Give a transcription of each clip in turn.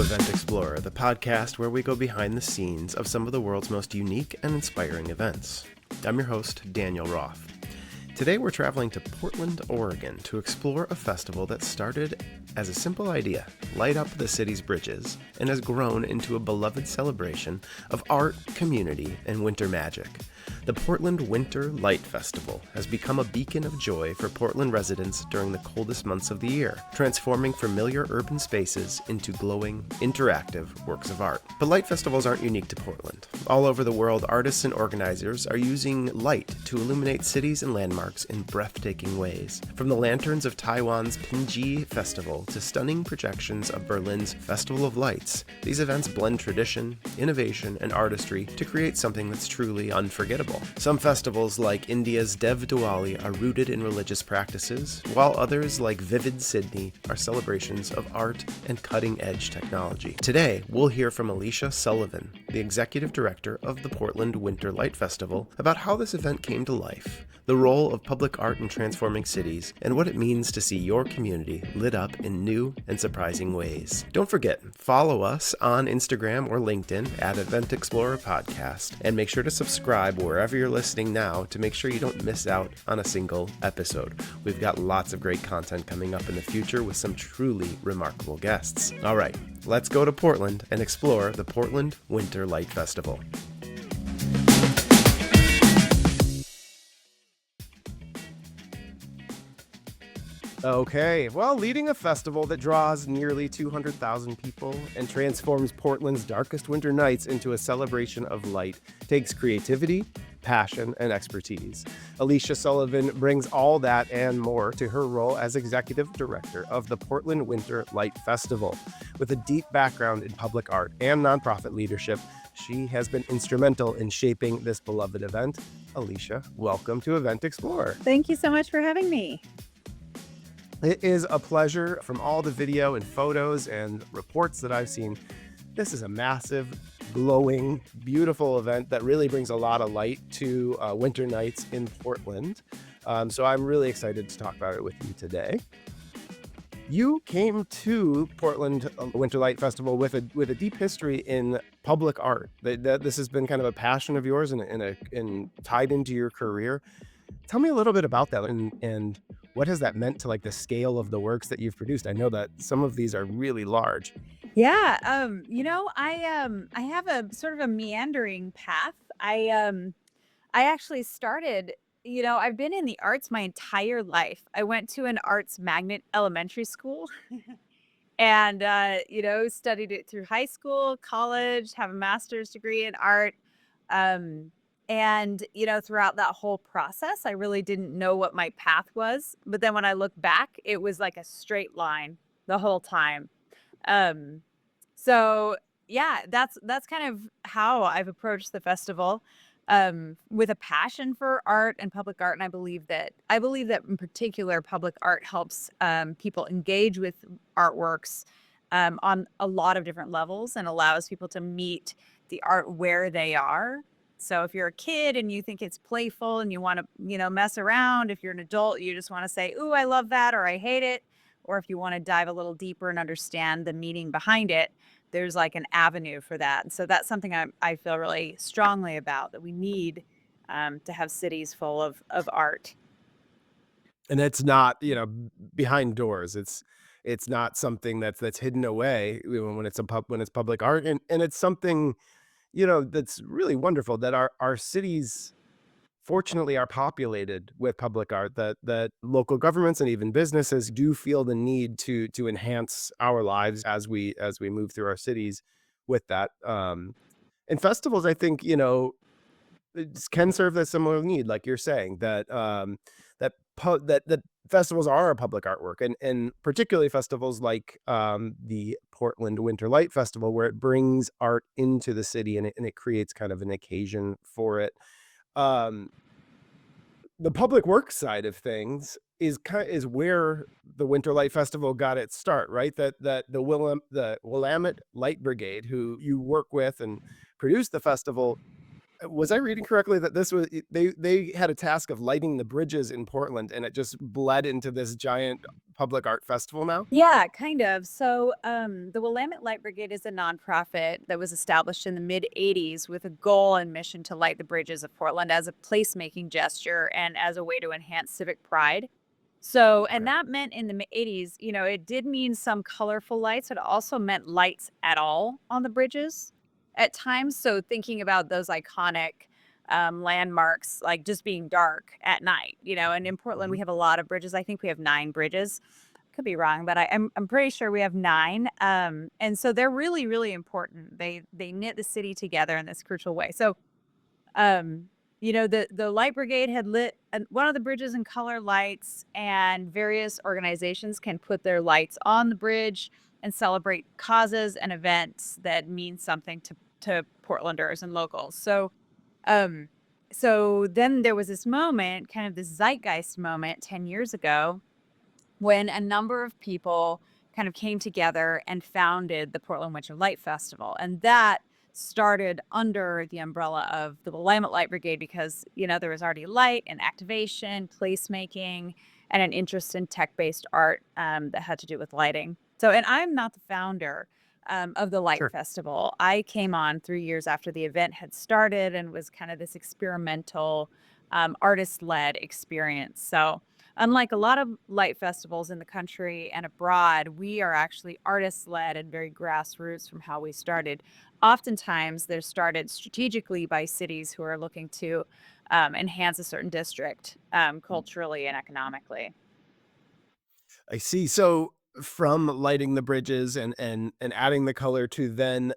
Event Explorer, the podcast where we go behind the scenes of some of the world's most unique and inspiring events. I'm your host, Daniel Roth. Today we're traveling to Portland, Oregon to explore a festival that started as a simple idea, light up the city's bridges, and has grown into a beloved celebration of art, community, and winter magic. The Portland Winter Light Festival has become a beacon of joy for Portland residents during the coldest months of the year, transforming familiar urban spaces into glowing, interactive works of art. But light festivals aren't unique to Portland. All over the world, artists and organizers are using light to illuminate cities and landmarks in breathtaking ways. From the lanterns of Taiwan's Pinji Festival to stunning projections of Berlin's Festival of Lights, these events blend tradition, innovation, and artistry to create something that's truly unforgettable. Some festivals, like India's Dev Diwali, are rooted in religious practices, while others, like Vivid Sydney, are celebrations of art and cutting-edge technology. Today, we'll hear from Alisha Sullivan, the executive director of the Portland Winter Light Festival, about how this event came to life, the role of public art in transforming cities, and what it means to see your community lit up in new and surprising ways. Don't forget, follow us on Instagram or LinkedIn at Event Explorer Podcast, and make sure to subscribe wherever you're listening now to make sure you don't miss out on a single episode. We've got lots of great content coming up in the future with some truly remarkable guests. All right, let's go to Portland and explore the Portland Winter Light Festival. Okay, well, leading a festival that draws nearly 200,000 people and transforms Portland's darkest winter nights into a celebration of light takes creativity, passion, and expertise. Alisha Sullivan brings all that and more to her role as executive director of the Portland Winter Light Festival. With a deep background in public art and nonprofit leadership, she has been instrumental in shaping this beloved event. Alisha, welcome to Event Explorer. Thank you so much for having me. It is a pleasure. From all the video and photos and reports that I've seen, this is a massive, glowing, beautiful event that really brings a lot of light to winter nights in Portland. So I'm really excited to talk about it with you today. You came to Portland Winter Light Festival with a deep history in public art. This has been kind of a passion of yours and tied into your career. Tell me a little bit about that and what has that meant to like the scale of the works that you've produced? I know that some of these are really large. Yeah, I have a sort of a meandering path. I actually started, I've been in the arts my entire life. I went to an arts magnet elementary school and studied it through high school, college, have a master's degree in art. And, throughout that whole process, I really didn't know what my path was. But then when I look back, it was like a straight line the whole time. So yeah, that's kind of how I've approached the festival, with a passion for art and public art. And I believe that in particular, public art helps people engage with artworks on a lot of different levels and allows people to meet the art where they are. So if you're a kid and you think it's playful and you want to, mess around, if you're an adult, you just want to say, "Ooh, I love that," or "I hate it." Or if you want to dive a little deeper and understand the meaning behind it, there's like an avenue for that. So that's something I feel really strongly about, that we need to have cities full of art. And it's not, behind doors. It's not something that's hidden away when it's when it's public art, and it's something that's really wonderful that our cities fortunately are populated with public art, that local governments and even businesses do feel the need to enhance our lives as we move through our cities with that. And festivals, I think, can serve a similar need, like you're saying, that festivals are a public artwork, and particularly festivals like the Portland Winter Light Festival, where it brings art into the city and it creates kind of an occasion for it. Um, the public works side of things is where the Winter Light Festival got its start, right? That the Willamette Light Brigade, who you work with and produce the festival, was I reading correctly that this was they had a task of lighting the bridges in Portland, and it just bled into this giant public art festival now? Yeah, kind of. So, the Willamette Light Brigade is a nonprofit that was established in the mid 80s with a goal and mission to light the bridges of Portland as a placemaking gesture and as a way to enhance civic pride. So, and Okay. that meant in the 80s, it did mean some colorful lights. It also meant lights at all on the bridges at times. So, thinking about those iconic landmarks, like just being dark at night, and in Portland, Mhm. we have a lot of bridges. I think we have 9 bridges. Could be wrong, but I'm pretty sure we have 9. And so they're really, really important. They knit the city together in this crucial way. So um, the Light Brigade had lit one of the bridges in color lights, and various organizations can put their lights on the bridge and celebrate causes and events that mean something to Portlanders and locals. Um, so then there was this moment, kind of this zeitgeist moment 10 years ago, when a number of people kind of came together and founded the Portland Winter Light Festival. And that started under the umbrella of the Willamette Light Brigade because, there was already light and activation, placemaking, and an interest in tech-based art that had to do with lighting. So, and I'm not the founder of the Light Sure. Festival. I came on 3 years after the event had started and was kind of this experimental, artist-led experience. So, unlike a lot of light festivals in the country and abroad, we are actually artist led and very grassroots from how we started. Oftentimes, they're started strategically by cities who are looking to enhance a certain district culturally and economically. I see. So from lighting the bridges and adding the color to then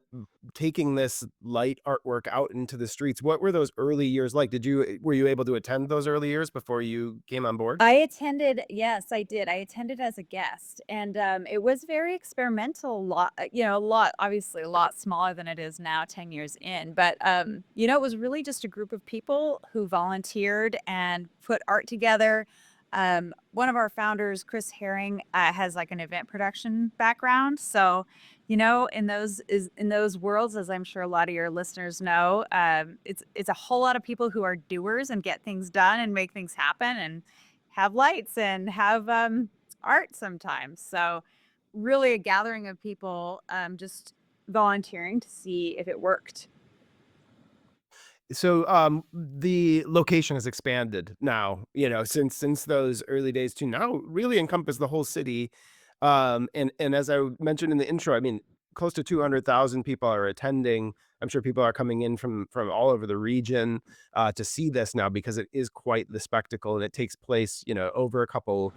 taking this light artwork out into the streets, what were those early years like? Were you able to attend those early years before you came on board? I attended, yes, I did. I attended as a guest, and it was very experimental. Obviously a lot smaller than it is now, 10 years in. But it was really just a group of people who volunteered and put art together. One of our founders, Chris Herring, has like an event production background, so in those worlds, as I'm sure a lot of your listeners know, it's a whole lot of people who are doers and get things done and make things happen and have lights and have art sometimes. So, really, a gathering of people just volunteering to see if it worked. So, the location has expanded now, since those early days to now really encompass the whole city. And as I mentioned in the intro, I mean, close to 200,000 people are attending. I'm sure people are coming in from all over the region to see this now because it is quite the spectacle and it takes place, over a couple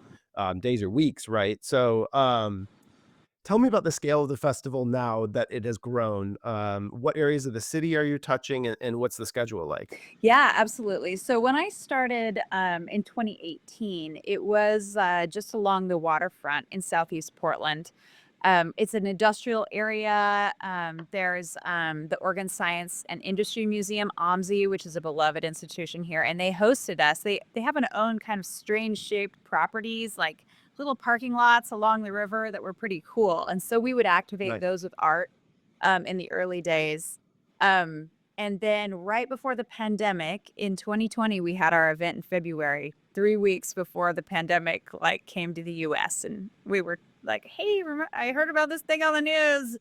days or weeks, right? So, tell me about the scale of the festival now that it has grown. What areas of the city are you touching, and what's the schedule like? Yeah, absolutely. So when I started in 2018, it was just along the waterfront in Southeast Portland. It's an industrial area. There's the Oregon Science and Industry Museum, OMSI, which is a beloved institution here, and they hosted us. They have an own kind of strange shaped properties, like little parking lots along the river that were pretty cool. And so we would activate Nice. those with art in the early days. Um, and then right before the pandemic in 2020, we had our event in February, 3 weeks before the pandemic like came to the US. And we were like, hey, I heard about this thing on the news.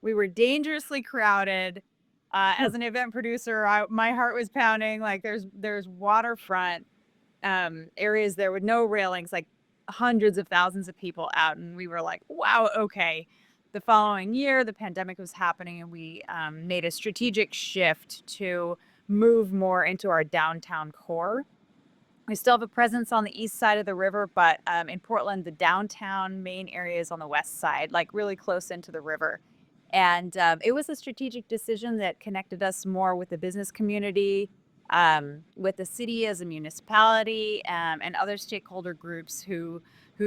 We were dangerously crowded. As an event producer, my heart was pounding. Like there's waterfront areas there with no railings, like hundreds of thousands of people out. And we were like, wow, okay. The following year, the pandemic was happening, and we made a strategic shift to move more into our downtown core. We still have a presence on the east side of the river, but in Portland, the downtown main area is on the west side, like really close into the river. And it was a strategic decision that connected us more with the business community, with the city as a municipality, and other stakeholder groups who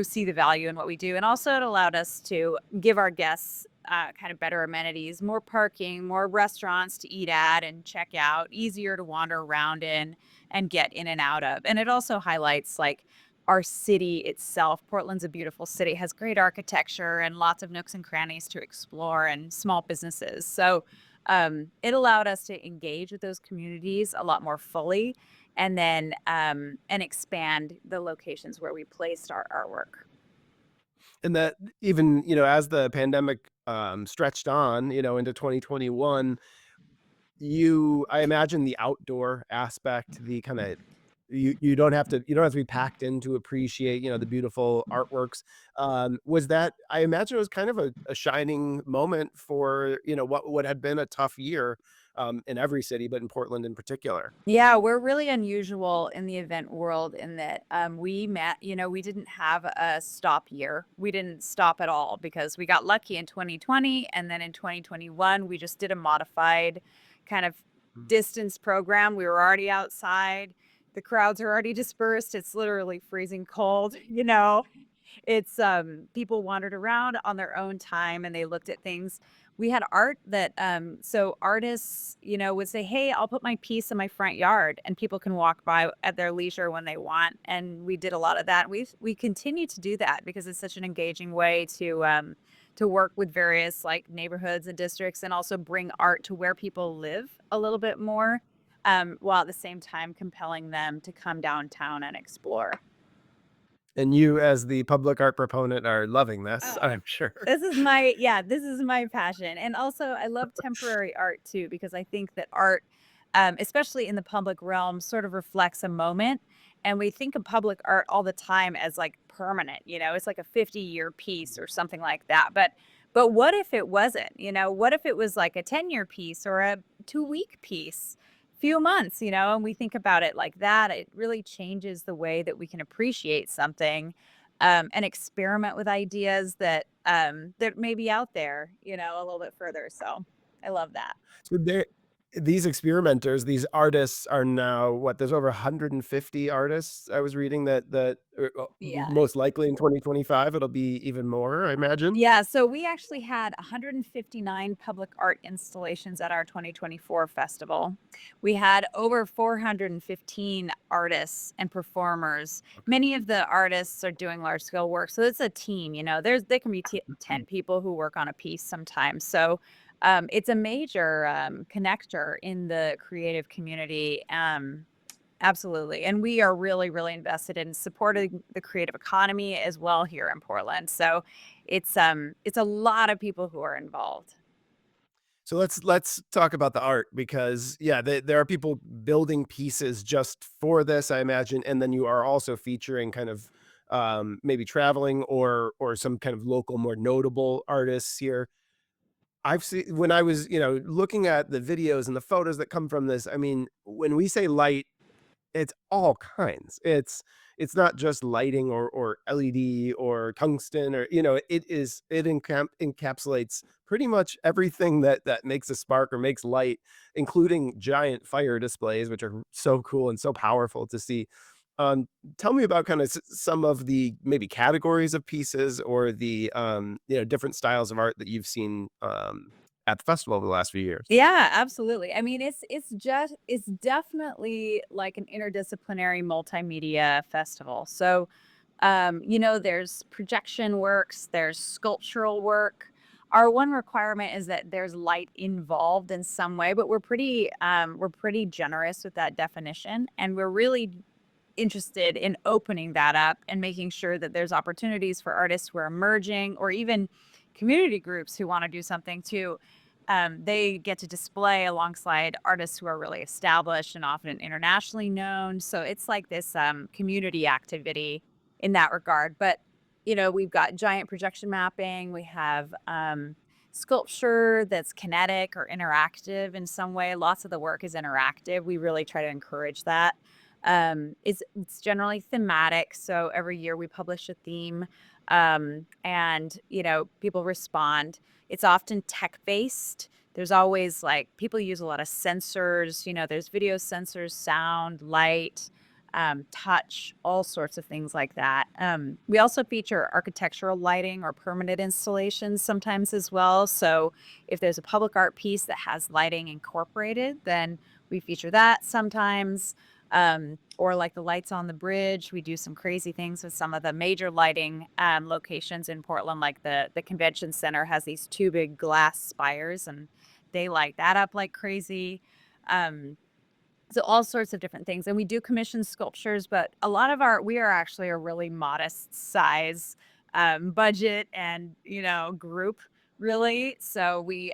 see the value in what we do. And also, it allowed us to give our guests kind of better amenities, more parking, more restaurants to eat at and check out, easier to wander around in and get in and out of. And it also highlights like our city itself. Portland's a beautiful city, has great architecture and lots of nooks and crannies to explore and small businesses. So it allowed us to engage with those communities a lot more fully, and then and expand the locations where we placed our artwork. And that even, as the pandemic, stretched on, into 2021, I imagine the outdoor aspect, the kinda you don't have to be packed in to appreciate, the beautiful artworks. Was that I imagine it was kind of a shining moment for, what had been a tough year, in every city, but in Portland in particular. Yeah, we're really unusual in the event world in that we didn't have a stop year. We didn't stop at all because we got lucky in 2020. And then in 2021, we just did a modified kind of Mm. distance program. We were already outside. The crowds are already dispersed. It's literally freezing cold, It's people wandered around on their own time and they looked at things. We had art that so artists, would say, "Hey, I'll put my piece in my front yard and people can walk by at their leisure when they want." And we did a lot of that. We continue to do that because it's such an engaging way to work with various like neighborhoods and districts and also bring art to where people live a little bit more. While at the same time compelling them to come downtown and explore. And you, as the public art proponent, are loving this, Oh, I'm sure. this is my passion. And also I love temporary art too, because I think that art, especially in the public realm, sort of reflects a moment. And we think of public art all the time as like permanent, it's like a 50-year piece or something like that. But what if it wasn't? What if it was like a 10-year piece or a 2-week piece? Few months, and we think about it like that, it really changes the way that we can appreciate something and experiment with ideas that may be out there, a little bit further. So I love that. So these experimenters, these artists are now what? There's over 150 artists I was reading Yeah. most likely in 2025, it'll be even more, I imagine? Yeah, so we actually had 159 public art installations at our 2024 festival. We had over 415 artists and performers. Okay. Many of the artists are doing large scale work, so it's a team. There can be 10 people who work on a piece sometimes. So it's a major connector in the creative community. Absolutely. And we are really, really invested in supporting the creative economy as well here in Portland. So it's a lot of people who are involved. So let's talk about the art because, yeah, there are people building pieces just for this, I imagine, and then you are also featuring kind of, maybe traveling or some kind of local, more notable artists here. I've seen when I was, looking at the videos and the photos that come from this, I mean, when we say light, it's all kinds. It's not just lighting or LED or tungsten or, it encapsulates pretty much everything that makes a spark or makes light, including giant fire displays, which are so cool and so powerful to see. Um, Tell me about kind of some of the maybe categories of pieces or the, different styles of art that you've seen, at the festival over the last few years. Yeah, absolutely. I mean, it's definitely like an interdisciplinary multimedia festival. So there's projection works, there's sculptural work. Our one requirement is that there's light involved in some way, but we're pretty generous with that definition, and we're really interested in opening that up and making sure that there's opportunities for artists who are emerging or even community groups who want to do something too. They get to display alongside artists who are really established and often internationally known. So it's like this community activity in that regard. But, we've got giant projection mapping, we have sculpture that's kinetic or interactive in some way. Lots of the work is interactive. We really try to encourage that. It's generally thematic. So every year we publish a theme, and people respond. It's often tech based. There's always like people use a lot of sensors. There's video sensors, sound, light, touch, all sorts of things like that. We also feature architectural lighting or permanent installations sometimes as well. So if there's a public art piece that has lighting incorporated, then we feature that sometimes. Or like the lights on the bridge. We do some crazy things with some of the major lighting locations in Portland, like the convention center has these two big glass spires, and they light that up like crazy. Um, so all sorts of different things, and we do commission sculptures, but a lot of we are actually a really modest size budget and group really. So we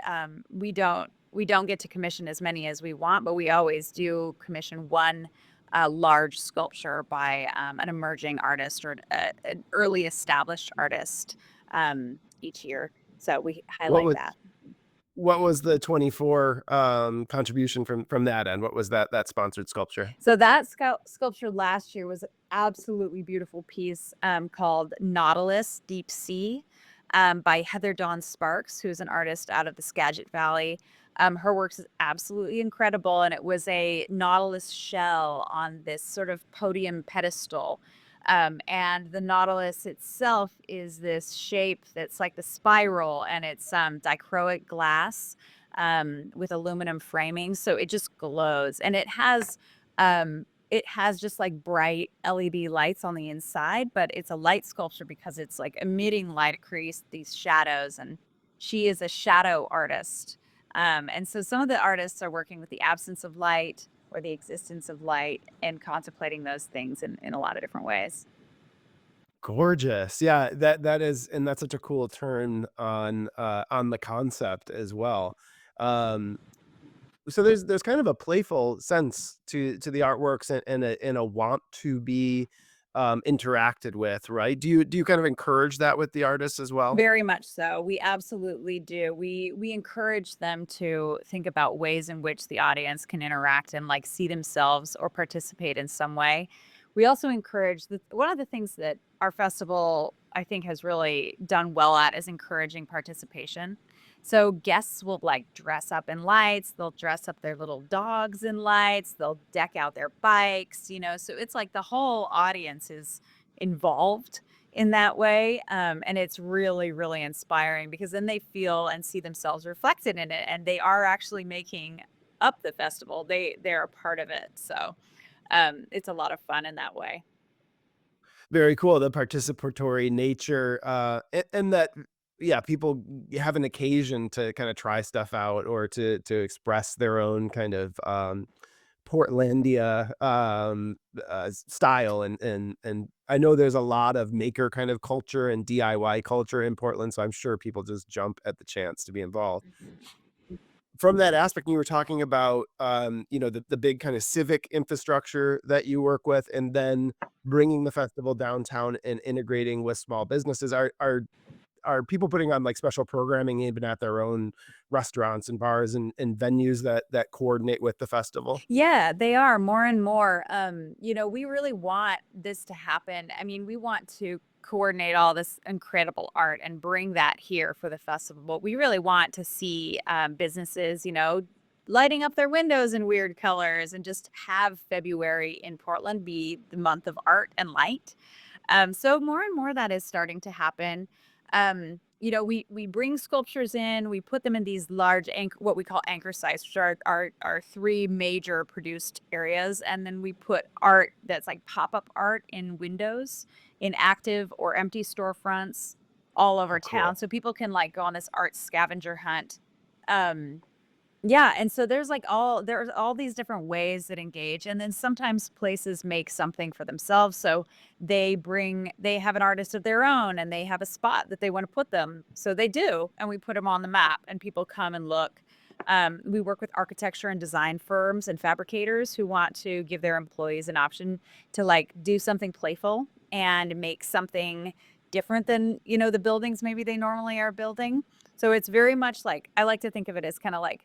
don't get to commission as many as we want, but we always do commission one large sculpture by an emerging artist or an early established artist each year. So we What highlight was that. what was the 24 contribution from that end? What was that sponsored sculpture? So that sculpture last year was an absolutely beautiful piece called Nautilus Deep Sea by Heather Dawn Sparks, who's an artist out of the Skagit Valley. Her works is absolutely incredible, and it was a nautilus shell on this sort of podium pedestal. And the nautilus itself is this shape that's like the spiral, and it's dichroic glass with aluminum framing, so it just glows, and it has just like bright LED lights on the inside, but it's a light sculpture because it's like emitting light. It creates these shadows, and she is a shadow artist. And so some of the artists are working with the absence of light or the existence of light and contemplating those things in a lot of different ways. Gorgeous. Yeah, that is, and that's such a cool turn on the concept as well. Um, so there's kind of a playful sense to the artworks and a want to be interacted with, right? Do you kind of encourage that with the artists as well? Very much so. We absolutely do. We encourage them to think about ways in which the audience can interact and like see themselves or participate in some way. We also encourage one of the things that our festival I think has really done well at is encouraging participation. So guests will like dress up in lights, they'll dress up their little dogs in lights, they'll deck out their bikes. So it's like the whole audience is involved in that way. And it's really, really inspiring because then they feel and see themselves reflected in it, and they are actually making up the festival. They're a part of it. So it's a lot of fun in that way. Very cool, the participatory nature, and that, yeah, people have an occasion to kinda try stuff out or to express their own kind of, Portlandia, style, and I know there's a lot of maker kind of culture and DIY culture in Portland, so I'm sure people just jump at the chance to be involved. From that aspect, you were talking about, the big kind of civic infrastructure that you work with, and then bringing the festival downtown and integrating with small businesses. Are people putting on, like, special programming even at their own restaurants and bars and venues that coordinate with the festival? Yeah, they are more and more. We really want this to happen. I mean, we want to coordinate all this incredible art and bring that here for the festival. But we really want to see businesses, lighting up their windows in weird colors and just have February in Portland be the month of art and light. So more and more that is starting to happen. We bring sculptures in, we put them in these large what we call anchor sites, which are our three major produced areas, and then we put art that's like pop-up art in windows, in active or empty storefronts all over Oh, town, cool. so people can like go on this art scavenger hunt. Um, yeah, and so there's all these different ways that engage, and then sometimes places make something for themselves. So they have an artist of their own and they have a spot that they want to put them. So they do, and we put them on the map and people come and look. We work with architecture and design firms and fabricators who want to give their employees an option to like do something playful and make something different than, the buildings maybe they normally are building. So it's very much like I like to think of it as kind of like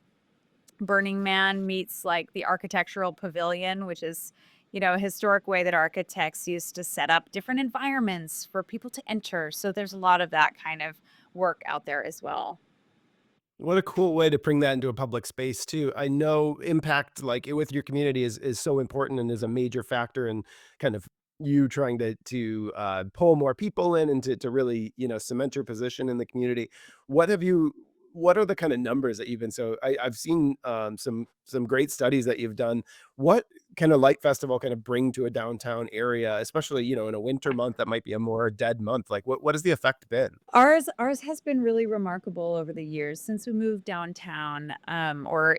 Burning Man meets like the architectural pavilion, which is, a historic way that architects used to set up different environments for people to enter. So there's a lot of that kind of work out there as well. What a cool way to bring that into a public space too. I know impact, like, with your community is so important and is a major factor in kind of you trying to pull more people in and to really, cement your position in the community. What have you what are the kind of numbers that you've been so I've seen some great studies that you've done. What can a light festival kind of bring to a downtown area, especially, in a winter month that might be a more dead month? Like what has the effect been? Ours has been really remarkable over the years since we moved downtown, or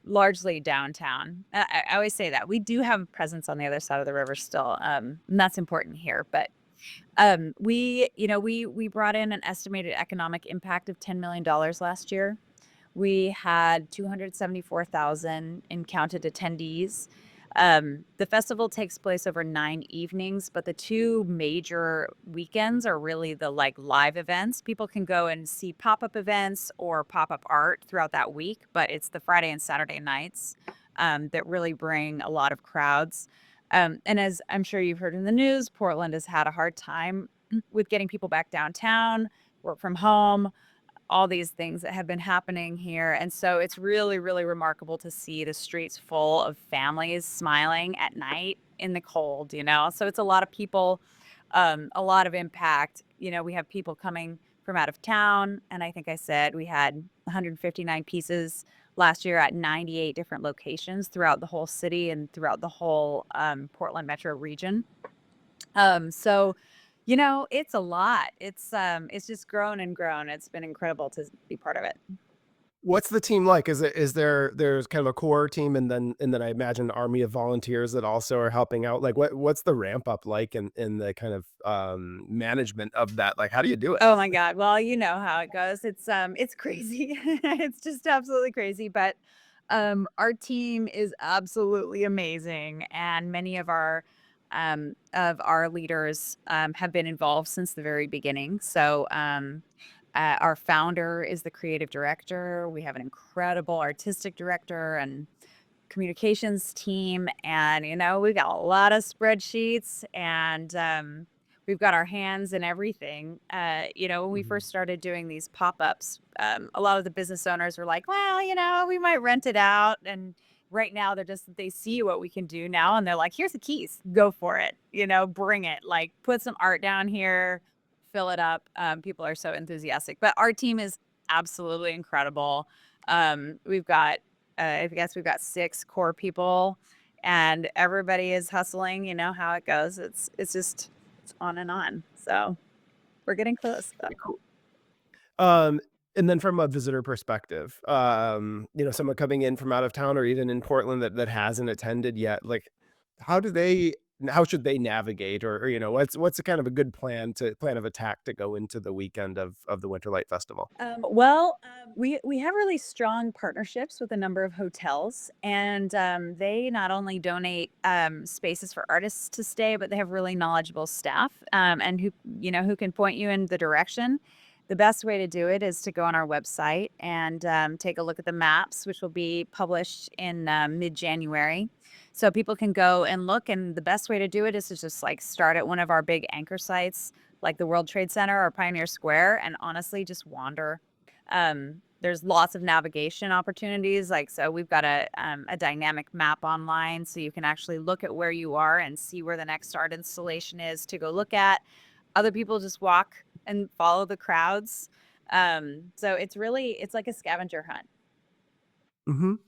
largely downtown. I always say that we do have a presence on the other side of the river still, and that's important here. But We brought in an estimated economic impact of $10 million last year. We had 274,000 in counted attendees. The festival takes place over 9 evenings, but the 2 major weekends are really the, like, live events. People can go and see pop-up events or pop-up art throughout that week, but it's the Friday and Saturday nights, that really bring a lot of crowds. And as I'm sure you've heard in the news, Portland has had a hard time with getting people back downtown, work from home, all these things that have been happening here. And so it's really, really remarkable to see the streets full of families smiling at night in the cold, you know? So it's a lot of people, a lot of impact. You know, we have people coming from out of town. And I think I said we had 159 pieces last year at 98 different locations throughout the whole city and throughout the whole Portland metro region. So, it's a lot. It's just grown and grown. It's been incredible to be part of it. What's the team like? There's kind of a core team and then I imagine an army of volunteers that also are helping out. Like what's the ramp up like in the kind of management of that? Like how do you do it? Oh my God. Well, you know how it goes. It's crazy. It's just absolutely crazy. But our team is absolutely amazing. And many of our leaders have been involved since the very beginning. So our founder is the creative director. We have an incredible artistic director and communications team, and we've got a lot of spreadsheets, and we've got our hands in everything. When we Mhm. first started doing these pop-ups, a lot of the business owners were like, well, we might rent it out. And right now they see what we can do now, and they're like, here's the keys, go for it, bring it, like put some art down here, fill it up. People are so enthusiastic, but our team is absolutely incredible. We've got I guess we've got 6 core people, and everybody is hustling. You know how it goes. It's on and on. So we're getting close. Very cool. Um, and then from a visitor perspective, someone coming in from out of town or even in Portland that hasn't attended yet, like how do they how should they navigate or what's a kind of a good plan of attack to go into the weekend of the Winter Light Festival? We have really strong partnerships with a number of hotels, and they not only donate spaces for artists to stay, but they have really knowledgeable staff, and who can point you in the direction. The best way to do it is to go on our website and take a look at the maps, which will be published in mid-January. So people can go and look, and the best way to do it is to just like start at one of our big anchor sites, like the World Trade Center or Pioneer Square, and honestly just wander. There's lots of navigation opportunities. Like, so we've got a dynamic map online, so you can actually look at where you are and see where the next art installation is to go look at. Other people just walk and follow the crowds. So it's like a scavenger hunt. Mhm.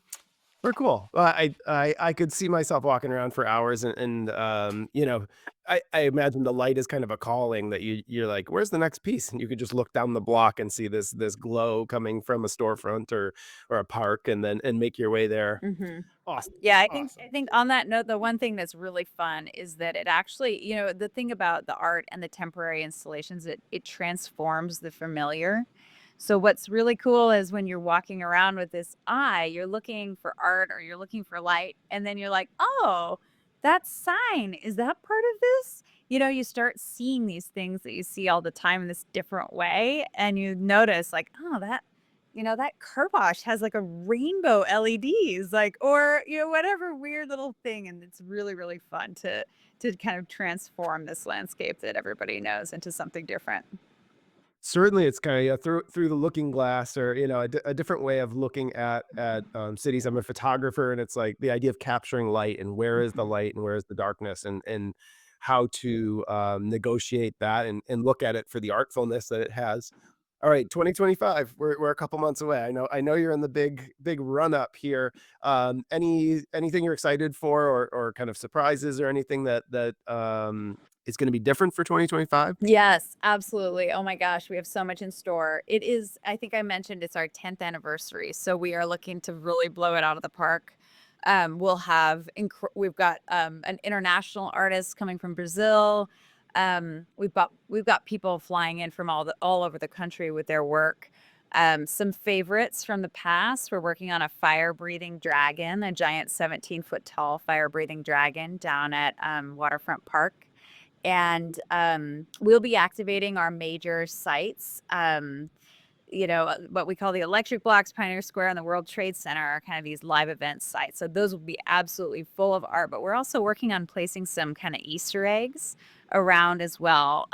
Very cool. Well, I could see myself walking around for hours and I imagine the light is kind of a calling that you're like, "Where's the next piece?" And you could just look down the block and see this glow coming from a storefront or a park and make your way there. hmm Awesome. Yeah, I Awesome. think on that note, the one thing that's really fun is that it actually, the thing about the art and the temporary installations, it transforms the familiar. So what's really cool is when you're walking around with this eye, you're looking for art or you're looking for light, and then you're like, "Oh, that sign, is that part of this?" You start seeing these things that you see all the time in this different way, and you notice like, "Oh, that car wash has like a rainbow LEDs, like, or, whatever weird little thing." And it's really, really fun to kind of transform this landscape that everybody knows into something different. Certainly, it's kinda, yeah, through the looking glass or a different way of looking at cities. I'm a photographer, and it's like the idea of capturing light and where is the Mhm. light and where is the darkness and how to, negotiate that and look at it for the artfulness that it has. Alright, 2025, we're a couple months away. I know you're in the big run up here. Anything you're excited for or kind of surprises or anything that is gonna be different for 2025? Yes, absolutely. Oh my gosh, we have so much in store. It is, I think I mentioned it's our 10th anniversary, so we are looking to really blow it out of the park. We've got an international artist coming from Brazil. We've got people flying in from all over the country with their work. Some favorites from the past, we're working on a fire-breathing dragon, a giant 17-foot tall fire-breathing dragon down at, Waterfront Park, and, we'll be activating our major sites, what we call the Electric Blocks, Pioneer Square, and the World Trade Center are kind of these live event sites. So those will be absolutely full of art. But we're also working on placing some kind of Easter eggs around as well,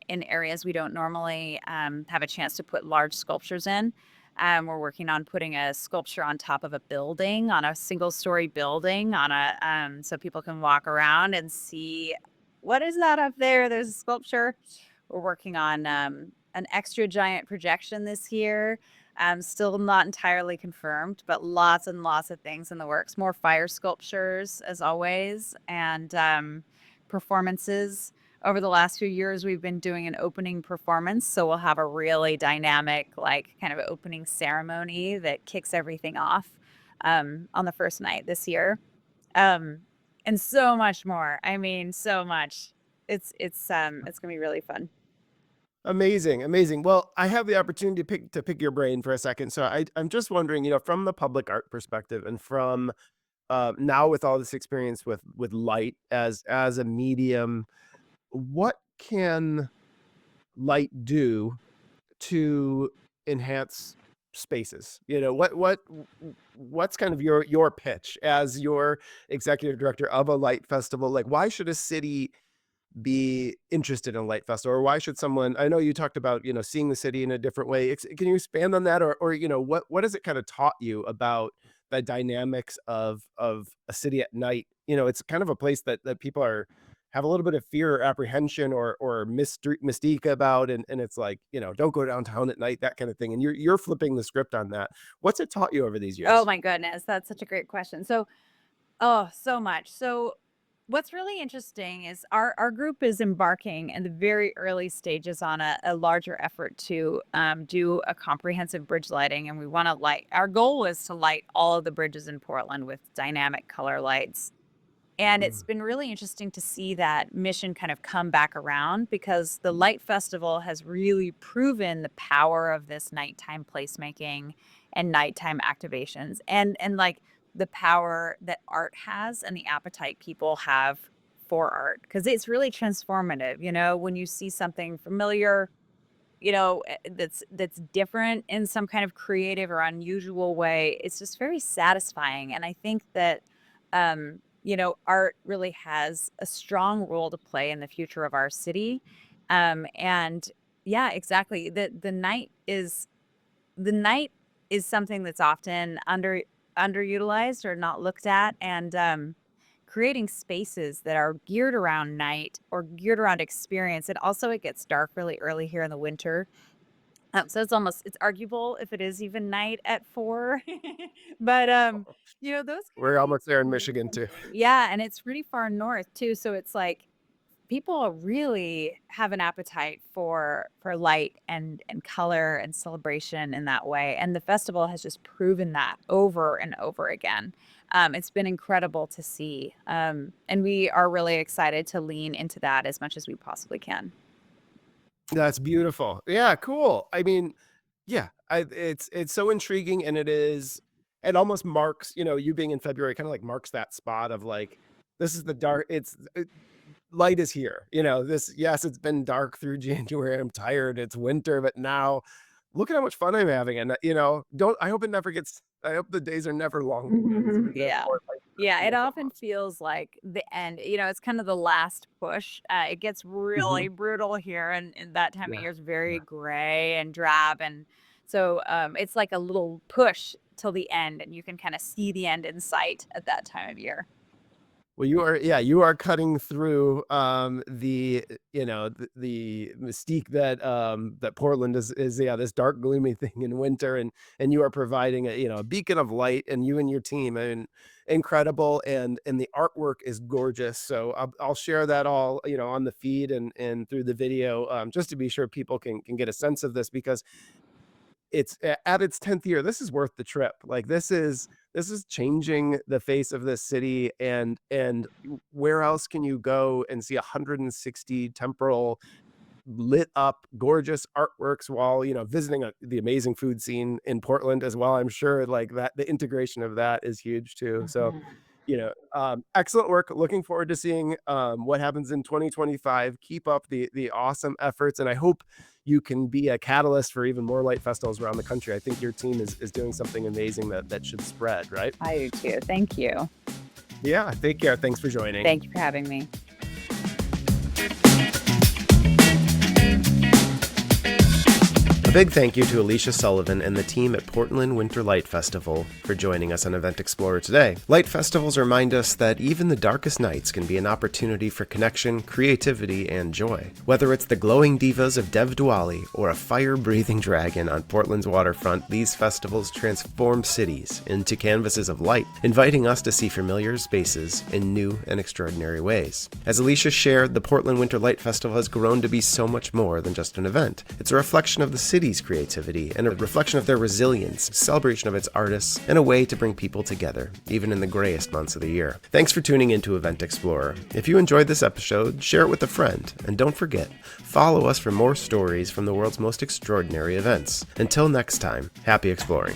in areas we don't normally have a chance to put large sculptures in. We're working on putting a sculpture on top of a building, on a single-story building, on a so people can walk around and see what is that up there. There's a sculpture. We're working on an extra giant projection this year. Still not entirely confirmed, but lots and lots of things in the works. More fire sculptures, as always, and performances. Over the last few years, we've been doing an opening performance, so we'll have a really dynamic, like, kind of opening ceremony that kicks everything off on the first night this year. Um, and so much more. I mean, so much. It's gonna be really fun. Amazing, amazing. Well, I have the opportunity to pick your brain for a second. So I'm just wondering, from the public art perspective and from now with all this experience with light as a medium, what can light do to enhance spaces? What's kind of your pitch as your executive director of a light festival? Like, why should a city be interested in light festival, or why should someone? I know you talked about seeing the city in a different way. Can you expand on that, or what has it kind of taught you about the dynamics of a city at night? It's kind of a place that people have a little bit of fear or apprehension or mystique about, and it's like, don't go downtown at night, that kind of thing. And you're flipping the script on that. What's it taught you over these Oh years? my goodness, that's such a great question. Oh, so much. So, what's really interesting is our group is embarking in the very early stages on a larger effort to do a comprehensive bridge lighting, and we want to light. Our goal is to light all of the bridges in Portland with dynamic color lights. And it's Mm. been really interesting to see that mission kind of come back around because the Light Festival has really proven the power of this nighttime placemaking and nighttime activations and like the power that art has and the appetite people have for art because it's really transformative, when you see something familiar, that's different in some kind of creative or unusual way. It's just very satisfying, and I think that, art really has a strong role to play in the future of our city, and yeah, exactly. The night is something that's often underutilized or not looked at, and, creating spaces that are geared around night or geared around experience, and also it gets dark really early here in the winter, so it's arguable if it is even night at 4, but, those kind of We're things almost there are in really Michigan too. interesting. Yeah, and it's pretty far north too, so it's like people really have an appetite for light and color and celebration in that way, and the festival has just proven that over and over again. It's been incredible to see, and we are really excited to lean into that as much as we possibly can. That's beautiful. Yeah, cool. I mean, yeah, it's so intriguing, and it almost marks, you being in February kind of like marks that spot of like, this is the dark, light is here. Yes, it's been dark through January. I'm tired. It's winter, but now look at how much fun I'm having. And don't I hope it never gets I hope the days are never long again so we can have Yeah. more light Yeah, it festivals often almost. feels like the end, it's kind of the last push. It gets really Mhm. brutal here, and that time of Yeah. year is very Yeah. gray and drab, and so, it's like a little push till the end, and you can kinda see the end in sight at that time of year. Well, you are cutting through, the mystique that Portland is, yeah, this dark, gloomy thing in winter, and you are providing a beacon of light, and you and your team, and incredible, and the artwork is gorgeous. So I'll share that all, on the feed and through the video, just to be sure people can get a sense of this, because it's at its 10th year. This is worth the trip. Like this is changing the face of this city. And where else can you go and see 160 temporal lit up gorgeous artworks while visiting the amazing food scene in Portland as well? I'm sure like that the integration of that is huge too. So excellent work. Looking forward to seeing what happens in 2025. Keep up the awesome efforts, and I hope you can be a catalyst for even more light festivals around the country. I think your team is doing something amazing that should spread, right? I do too. Thank you. Yeah, take care. Thanks for joining. Thank you for having me. A big thank you to Alisha Sullivan and the team at Portland Winter Light Festival for joining us on Event Explorer today. Light festivals remind us that even the darkest nights can be an opportunity for connection, creativity, and joy. Whether it's the glowing divas of Dev Diwali or a fire-breathing dragon on Portland's waterfront, these festivals transform cities into canvases of light, inviting us to see familiar spaces in new and extraordinary ways. As Alisha shared, the Portland Winter Light Festival has grown to be so much more than just an event. It's a reflection of the city's creativity and a reflection of their resilience, celebration of its artists, and a way to bring people together, even in the grayest months of the year. Thanks for tuning into Event Explorer. If you enjoyed this episode, share it with a friend, and don't forget, follow us for more stories from the world's most extraordinary events. Until next time, happy exploring.